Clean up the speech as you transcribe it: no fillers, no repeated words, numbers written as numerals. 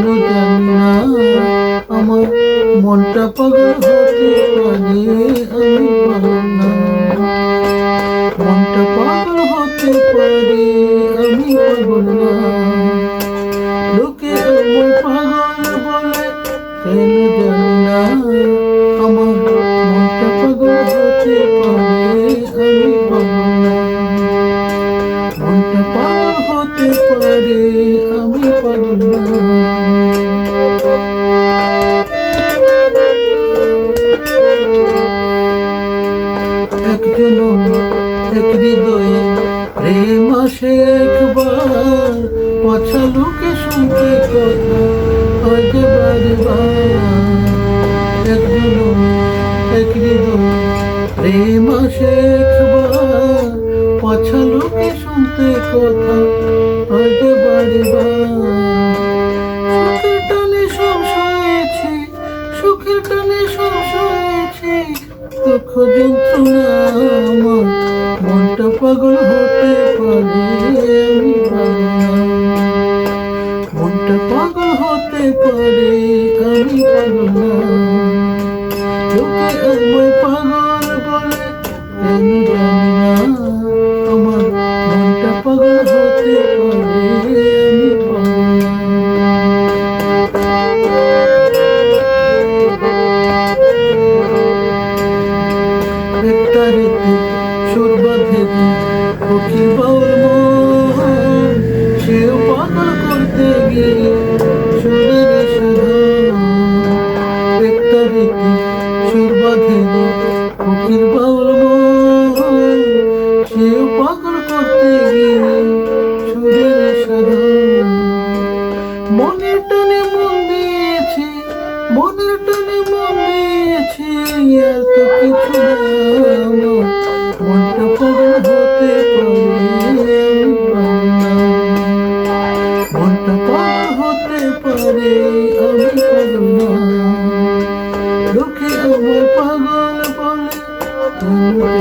জানি না আমার মনটা পাগল হতে পারে, আমি পাগল না। মনটা পাগল হতে পারে, আমি পাগল না। লোকে আমায় পাগল বলে, কেন জানি না আমার মনটা পাগল হতে পারে, আমি পাগল না। মনটা পাগল হতে পারে, আমি পাগল না। একজন এক হৃদয়ে প্রেম আসে একবার, পাছা লোকে শুনতে কথা হয় যে বারে বার। একজন এক হৃদয়ে প্রেম আসে একবার, পাছা লোকে শুনতে কথা হয় যে বারে বার। সুখের টানে সব সয়েছি, সুখের টানে সব সয়েছি, দুঃখ যন্ত্রণা আমার মনটা পাগল হতে পারে, আমি পাগল না। মনটা পাগল হতে পারে, আমি পাগল না। লোকে আমায় পাগল বলে, কেন জানি না আমার মনটা পাগল হতে পারে, আমি পাগল না। একটা রেতে সুর বাঁধে ফকির বাউল মন, সেও পাগল করতে গিয়ে সুরের সাধন। একটা রেতে সুর বাঁধে ফকির বাউল মন, সেও পাগল করতে গিয়ে সুরের সাধন। মনের টানে মন দিয়েছি, মনের টানে মন দিয়েছি, আর তো কিছু না। মনটা পাগল হতে পারে, আমি পাগল না। মনটা পাগল হতে পারে, আমি পাগল না। লোকে আমায় পাগল বলে,